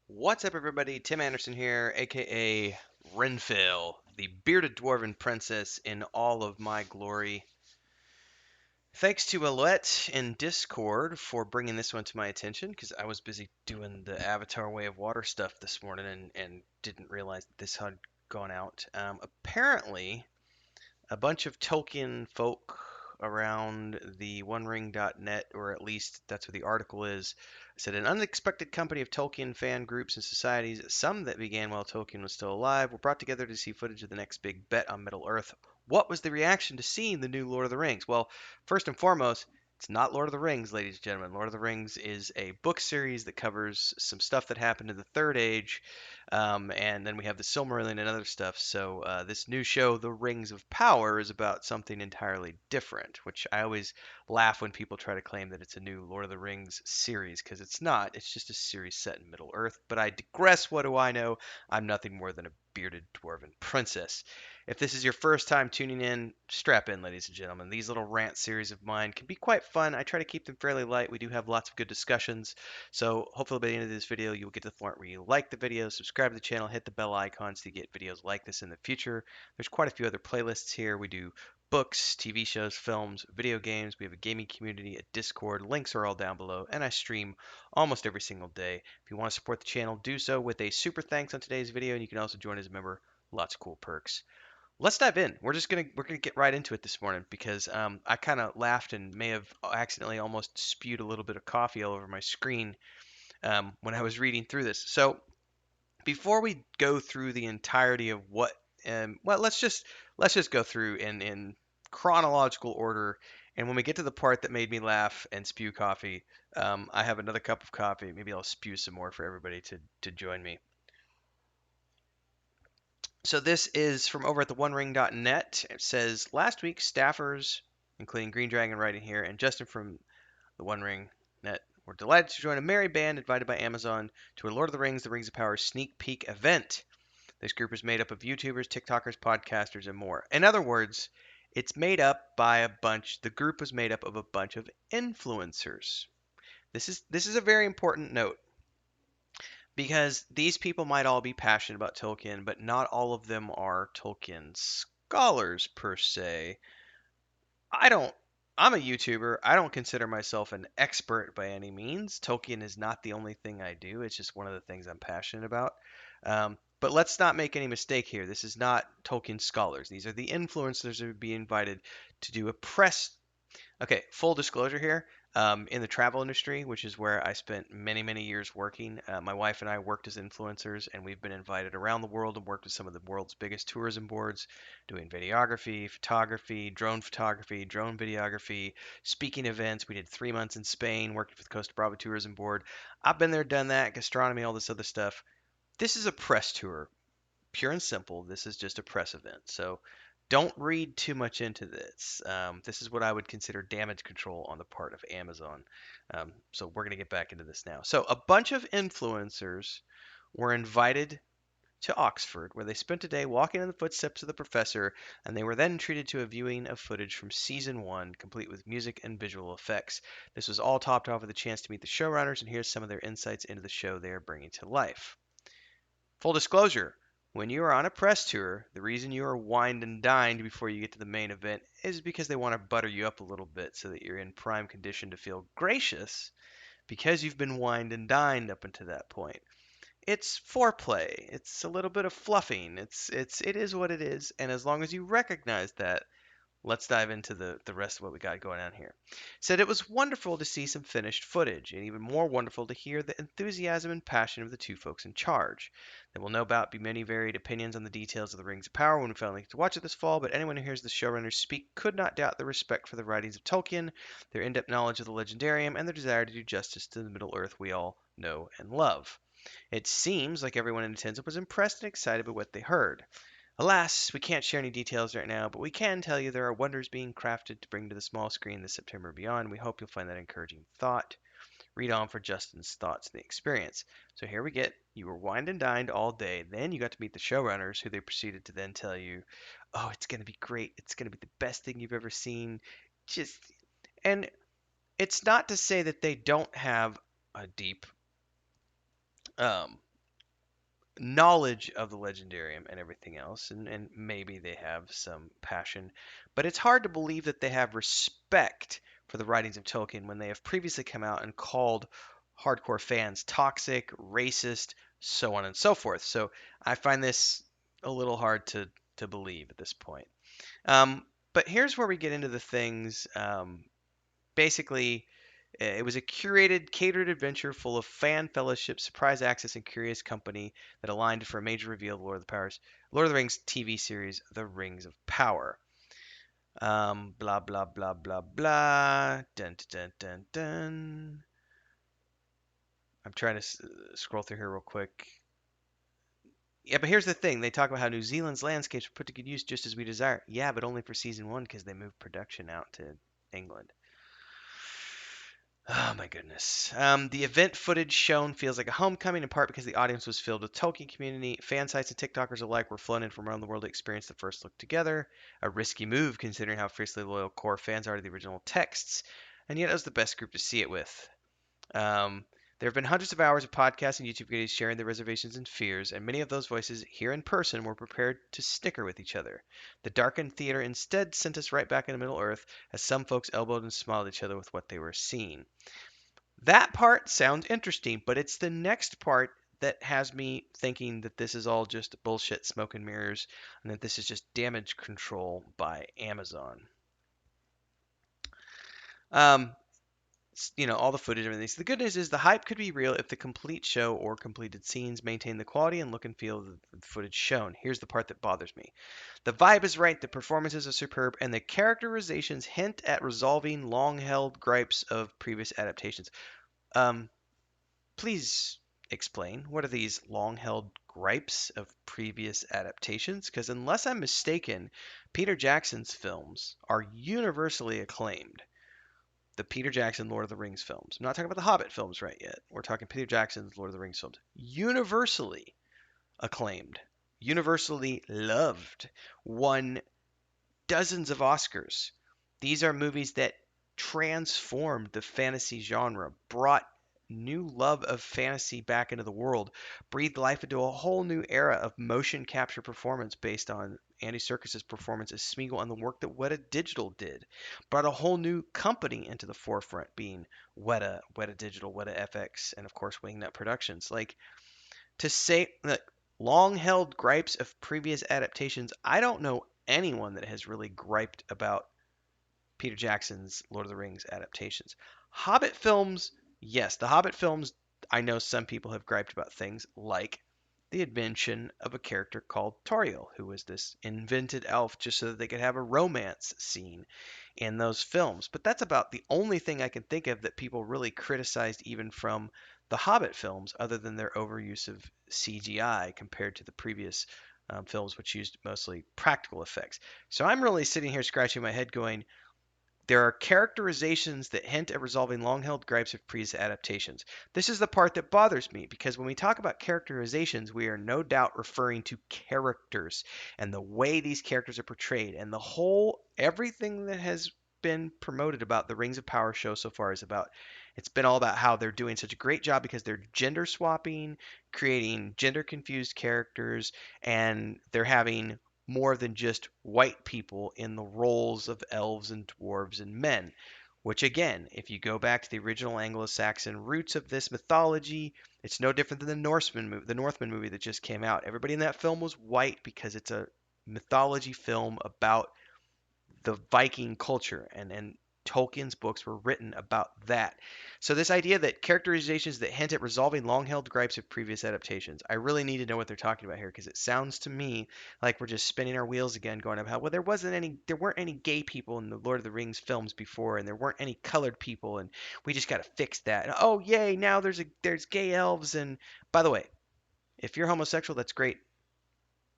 What's up, everybody? Tim Anderson here, aka Renfill, the bearded dwarven princess in all of my glory. Thanks to Alette in Discord for bringing this one to my attention because I was busy doing the Avatar Way of Water stuff this morning and didn't realize that this had gone out. Apparently, a bunch of Tolkien folk around the OneRing.net, or at least that's what the article is, said an unexpected company of Tolkien fan groups and societies, some that began while Tolkien was still alive, were brought together to see footage of the next big bet on Middle Earth. What was the reaction to seeing the new Lord of the Rings? Well, first and foremost, it's not Lord of the Rings, ladies and gentlemen. Lord of the Rings is a book series that covers some stuff that happened in the Third Age, and then we have the Silmarillion and other stuff. So this new show, The Rings of Power, is about something entirely different, which I always laugh when people try to claim that it's a new Lord of the Rings series, because it's not. It's just a series set in Middle Earth. But I digress. What do I know? I'm nothing more than a bearded dwarven princess. If this is your first time tuning in, strap in, ladies and gentlemen. These little rant series of mine can be quite fun. I try to keep them fairly light. We do have lots of good discussions. So hopefully by the end of this video, you'll get to the point where you like the video, subscribe to the channel, hit the bell icons to get videos like this in the future. There's quite a few other playlists here. We do books, TV shows, films, video games. We have a gaming community, a Discord. Links are all down below, and I stream almost every single day. If you want to support the channel, do so with a super thanks on today's video, and you can also join as a member. Lots of cool perks. Let's dive in. We're gonna get right into it this morning because I kind of laughed and may have accidentally almost spewed a little bit of coffee all over my screen when I was reading through this. So before we go through the entirety of what, well, let's just go through in chronological order. And when we get to the part that made me laugh and spew coffee, I have another cup of coffee. Maybe I'll spew some more for everybody to join me. So this is from over at the OneRing.net. It says last week staffers, including Green Dragon writing here, and Justin from the One Ring Net were delighted to join a merry band invited by Amazon to a Lord of the Rings of Power sneak peek event. This group is made up of YouTubers, TikTokers, podcasters, and more. In other words, it's made up by the group was made up of a bunch of influencers. This is a very important note because these people might all be passionate about Tolkien, but not all of them are Tolkien scholars per se. I don't. I'm a YouTuber. I don't consider myself an expert by any means. Tolkien is not the only thing I do. It's just one of the things I'm passionate about. But let's not make any mistake here. This is not Tolkien scholars. These are the influencers who would be invited to do a press. Okay, full disclosure here. In the travel industry, which is where I spent many, many years working, my wife and I worked as influencers, and we've been invited around the world and worked with some of the world's biggest tourism boards, doing videography, photography, drone videography, speaking events. We did 3 months in Spain, working for the Costa Brava Tourism Board. I've been there, done that, gastronomy, all this other stuff. This is a press tour, pure and simple. This is just a press event. So don't read too much into this. This is what I would consider damage control on the part of Amazon. So we're going to get back into this now. So a bunch of influencers were invited to Oxford, where they spent a day walking in the footsteps of the professor, and they were then treated to a viewing of footage from season one, complete with music and visual effects. This was all topped off with a chance to meet the showrunners, and here's some of their insights into the show they are bringing to life. Full disclosure, when you are on a press tour, the reason you are wined and dined before you get to the main event is because they want to butter you up a little bit so that you're in prime condition to feel gracious because you've been wined and dined up until that point. It's foreplay. It's a little bit of fluffing. It is what it is, and as long as you recognize that, let's dive into the rest of what we got going on here. Said it was wonderful to see some finished footage, and even more wonderful to hear the enthusiasm and passion of the two folks in charge. There will no doubt be many varied opinions on the details of the Rings of Power when we finally get to watch it this fall, but anyone who hears the showrunners speak could not doubt their respect for the writings of Tolkien, their in-depth knowledge of the legendarium, and their desire to do justice to the Middle Earth we all know and love. It seems like everyone in attendance was impressed and excited by what they heard. Alas, we can't share any details right now, but we can tell you there are wonders being crafted to bring to the small screen this September and beyond. We hope you'll find that encouraging thought. Read on for Justin's thoughts and the experience. So here we get you were wined and dined all day. Then you got to meet the showrunners, who they proceeded to then tell you, "Oh, it's going to be great. It's going to be the best thing you've ever seen." Just and it's not to say that they don't have a deep knowledge of the legendarium and everything else, and maybe they have some passion, but it's hard to believe that they have respect for the writings of Tolkien when they have previously come out and called hardcore fans toxic, racist, so on and so forth. So I find this a little hard to believe at this point. Um, but here's where we get into the things. Basically, it was a curated, catered adventure full of fan fellowship, surprise access, and curious company that aligned for a major reveal of Lord of the Rings TV series, The Rings of Power. Blah blah blah blah blah. Dun dun dun dun. I'm trying to scroll through here real quick. Yeah, but here's the thing. They talk about how New Zealand's landscapes were put to good use just as we desire. Yeah, but only for season one because they moved production out to England. Oh my goodness. The event footage shown feels like a homecoming in part because the audience was filled with Tolkien community. Fan sites and TikTokers alike were flown in from around the world to experience the first look together. A risky move considering how fiercely loyal core fans are to the original texts, and yet it was the best group to see it with. Um, there have been hundreds of hours of podcasts and YouTube videos sharing their reservations and fears, and many of those voices here in person were prepared to snicker with each other. The darkened theater instead sent us right back into Middle Earth as some folks elbowed and smiled at each other with what they were seeing. That part sounds interesting, but it's the next part that has me thinking that this is all just bullshit, smoke and mirrors, and that this is just damage control by Amazon. Um, all the footage and everything. So the good news is the hype could be real if the complete show or completed scenes maintain the quality and look and feel of the footage shown. Here's the part that bothers me. The vibe is right, the performances are superb, and the characterizations hint at resolving long-held gripes of previous adaptations. Um, Please explain, what are these long-held gripes of previous adaptations? Because unless I'm mistaken, Peter Jackson's films are universally acclaimed. The Peter Jackson Lord of the Rings films. I'm not talking about the Hobbit films right yet. We're talking Peter Jackson's Lord of the Rings films. Universally acclaimed, universally loved, won dozens of Oscars. These are movies that transformed the fantasy genre, brought new love of fantasy back into the world, breathed life into a whole new era of motion capture performance based on Andy Serkis's performance as Smeagol and the work that Weta Digital did. Brought a whole new company into the forefront, being Weta Digital, Weta FX, and of course Wingnut Productions. Like, to say that long held gripes of previous adaptations, I don't know anyone that has really griped about Peter Jackson's Lord of the Rings adaptations. Hobbit films, yes, the Hobbit films, I know some people have griped about things like the invention of a character called Toriel, who was this invented elf just so that they could have a romance scene in those films. But that's about the only thing I can think of that people really criticized even from the Hobbit films, other than their overuse of CGI compared to the previous films, which used mostly practical effects. So I'm really sitting here scratching my head going, there are characterizations that hint at resolving long-held gripes of previous adaptations. This is the part that bothers me because when we talk about characterizations, we are no doubt referring to characters and the way these characters are portrayed, and the whole everything that has been promoted about the Rings of Power show so far is about, it's been all about how they're doing such a great job because they're gender swapping, creating gender confused characters, and they're having more than just white people in the roles of elves and dwarves and men. Which, again, if you go back to the original Anglo-Saxon roots of this mythology, it's no different than the Northman movie that just came out. Everybody in that film was white because it's a mythology film about the Viking culture, and Tolkien's books were written about that. So this idea that characterizations that hint at resolving long-held gripes of previous adaptations, I really need to know what they're talking about here because it sounds to me like we're just spinning our wheels again, going about, well, there weren't any gay people in the Lord of the Rings films before, and there weren't any colored people, and we just got to fix that. And, oh, yay! Now there's gay elves, and by the way, if you're homosexual, that's great.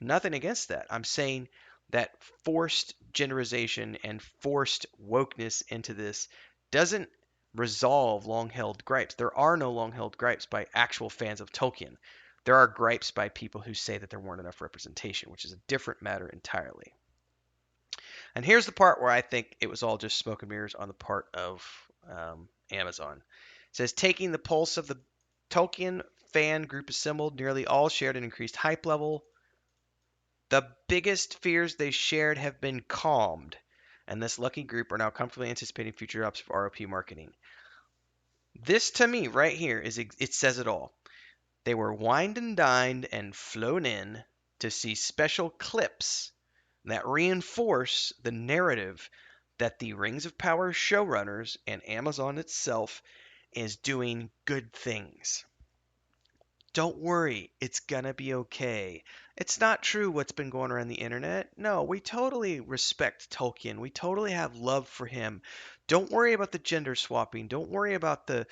Nothing against that. I'm saying that forced genderization and forced wokeness into this doesn't resolve long held gripes. There are no long held gripes by actual fans of Tolkien. There are gripes by people who say that there weren't enough representation, which is a different matter entirely. And here's the part where I think it was all just smoke and mirrors on the part of Amazon. It says taking the pulse of the Tolkien fan group assembled. Nearly all shared an increased hype level. The biggest fears they shared have been calmed, and this lucky group are now comfortably anticipating future drops of ROP marketing. This to me right here it says it all. They were wined and dined and flown in to see special clips that reinforce the narrative that the Rings of Power showrunners and Amazon itself is doing good things. Don't worry, it's gonna be okay. It's not true what's been going around the internet. No, we totally respect Tolkien. We totally have love for him. Don't worry about the gender swapping. Don't worry about the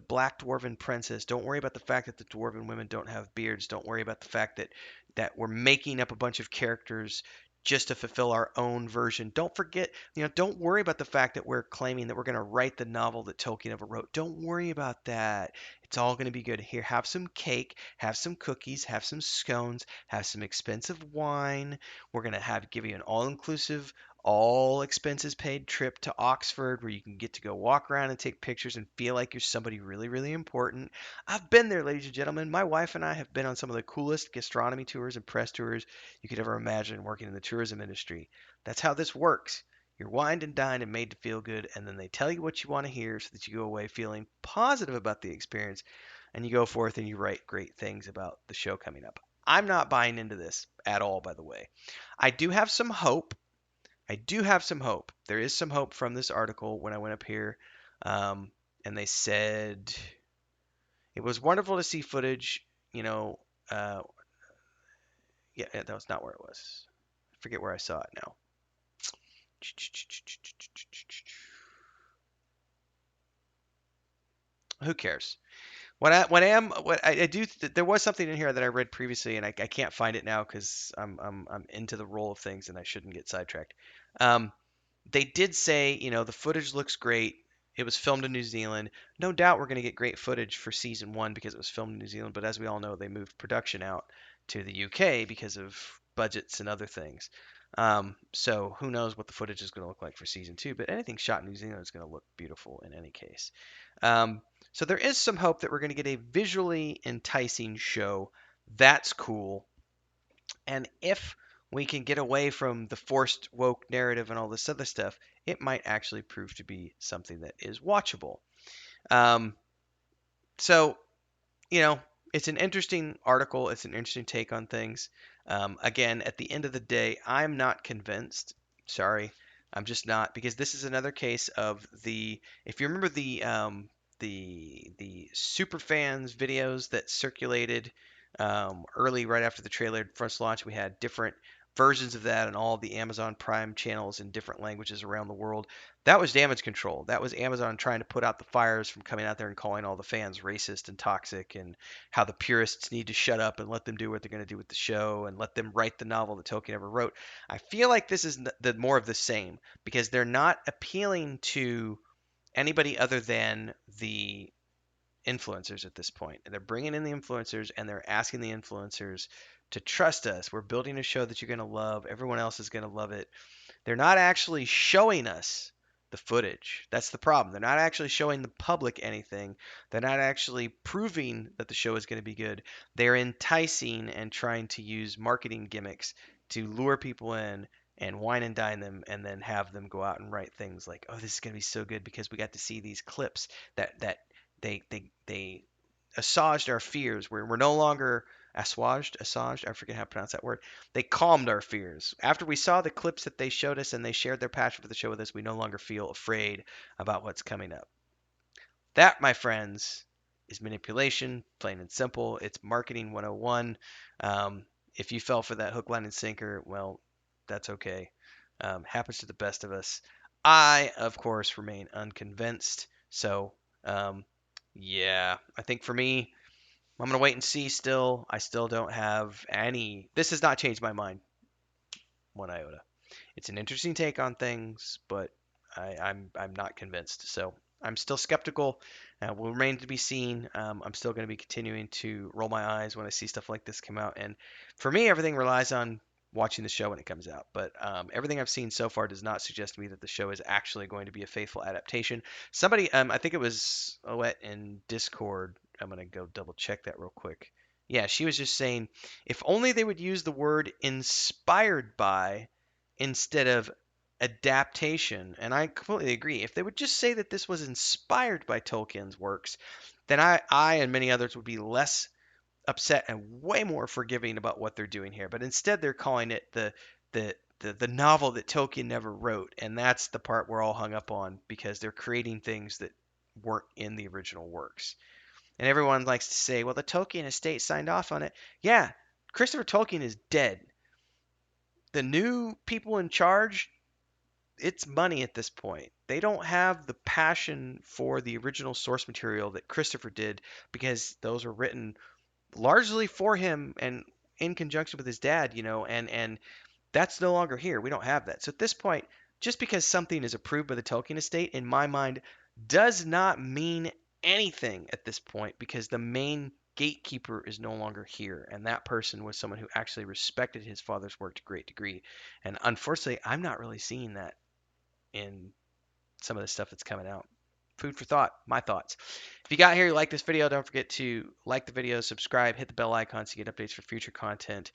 black dwarven princess. Don't worry about the fact that the dwarven women don't have beards. Don't worry about the fact that we're making up a bunch of characters just to fulfill our own version. Don't forget, don't worry about the fact that we're claiming that we're going to write the novel that Tolkien ever wrote. Don't worry about that. It's all going to be good. Here, have some cake, have some cookies, have some scones, have some expensive wine. We're going to give you an all-inclusive, all expenses paid trip to Oxford where you can get to go walk around and take pictures and feel like you're somebody really, really important. I've been there, ladies and gentlemen. My wife and I have been on some of the coolest gastronomy tours and press tours you could ever imagine working in the tourism industry. That's how this works. You're wined and dined and made to feel good, and then they tell you what you want to hear so that you go away feeling positive about the experience, and you go forth and you write great things about the show coming up. I'm not buying into this at all, by the way. I do have some hope. I do have some hope. There is some hope from this article when I went up here, and they said it was wonderful to see footage. Uh, yeah, that was not where it was. I forget where I saw it now. Who cares? What I do, there was something in here that I read previously, and I can't find it now because I'm into the roll of things, and I shouldn't get sidetracked. Um, they did say, the footage looks great. It was filmed in New Zealand. No doubt we're going to get great footage for season one because it was filmed in New Zealand. But as we all know, they moved production out to the UK because of budgets and other things. So who knows what the footage is going to look like for season two? But anything shot in New Zealand is going to look beautiful in any case. Um, so there is some hope that we're going to get a visually enticing show. That's cool. And if we can get away from the forced woke narrative and all this other stuff, it might actually prove to be something that is watchable. Um, so, you know, it's an interesting article. It's an interesting take on things. Again, at the end of the day, I'm not convinced. Sorry, I'm just not, because this is another case of the. If you remember the super fans videos that circulated early, right after the trailer first launch, we had different versions of that on all the Amazon Prime channels in different languages around the world. That was damage control. That was Amazon trying to put out the fires from coming out there and calling all the fans racist and toxic, and how the purists need to shut up and let them do what they're going to do with the show and let them write the novel that Tolkien ever wrote. I feel like this is the more of the same, because they're not appealing to anybody other than the influencers at this point. And they're bringing in the influencers and they're asking the influencers to trust us. We're building a show that you're going to love. Everyone else is going to love it. They're not actually showing us the footage. That's the problem. They're not actually showing the public anything. They're not actually proving that the show is going to be good. They're enticing and trying to use marketing gimmicks to lure people in and wine and dine them, and then have them go out and write things like, "Oh, this is going to be so good because we got to see these clips that they assuaged our fears. We're no longer assuaged. I forget how to pronounce that word. They calmed our fears. After we saw the clips that they showed us and they shared their passion for the show with us, we no longer feel afraid about what's coming up. That, my friends, is manipulation, plain and simple. It's marketing 101. If you fell for that hook, line, and sinker, well, that's okay. Happens to the best of us. I, of course, remain unconvinced. So, um, yeah, I think for me, I'm gonna wait and see still. I still don't have any. This has not changed my mind one iota. It's an interesting take on things, but I'm not convinced. So I'm still skeptical. Will remain to be seen. I'm still going to be continuing to roll my eyes when I see stuff like this come out. And for me, everything relies on watching the show when it comes out. But everything I've seen so far does not suggest to me that the show is actually going to be a faithful adaptation. Somebody, I think it was Oet in Discord, I'm gonna go double check that real quick. Yeah, she was just saying if only they would use the word inspired by instead of adaptation. And I completely agree. If they would just say that this was inspired by Tolkien's works, then I and many others would be less upset and way more forgiving about what they're doing here. But instead, they're calling it the novel that Tolkien never wrote, and that's the part we're all hung up on because they're creating things that weren't in the original works. And everyone likes to say, well, the Tolkien estate signed off on it. Yeah, Christopher Tolkien is dead. The new people in charge, it's money at this point. They don't have the passion for the original source material that Christopher did because those were written largely for him and in conjunction with his dad, and that's no longer here. We don't have that. So at this point, just because something is approved by the Tolkien estate, in my mind, does not mean anything at this point because the main gatekeeper is no longer here. And that person was someone who actually respected his father's work to a great degree. And unfortunately, I'm not really seeing that in some of the stuff that's coming out. Food for thought, my thoughts. If you got here, you like this video, don't forget to like the video, subscribe, hit the bell icon so you get updates for future content.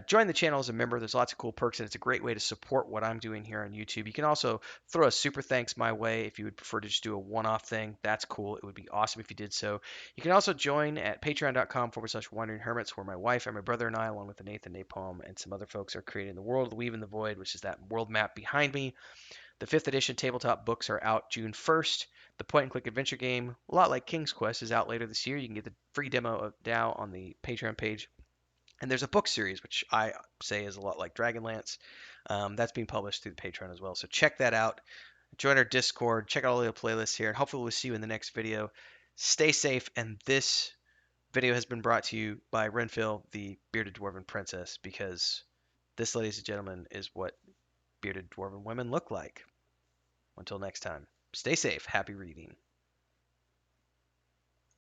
Join the channel as a member. There's lots of cool perks, and it's a great way to support what I'm doing here on YouTube. You can also throw a super thanks my way if you would prefer to just do a one-off thing. That's cool. It would be awesome if you did so. You can also join at patreon.com/wandering hermits, where my wife and my brother and I, along with the Nathan Napalm and some other folks, are creating the world of the Weave in the Void, which is that world map behind me. The 5th edition tabletop books are out June 1st. The point and click adventure game, a lot like King's Quest, is out later this year. You can get the free demo of DAO on the Patreon page. And there's a book series, which I say is a lot like Dragonlance. That's being published through the Patreon as well. So check that out. Join our Discord. Check out all the playlists here. And hopefully we'll see you in the next video. Stay safe. And this video has been brought to you by Renfill, the bearded dwarven princess, because this, ladies and gentlemen, is what bearded dwarven women look like. Until next time, stay safe. Happy reading.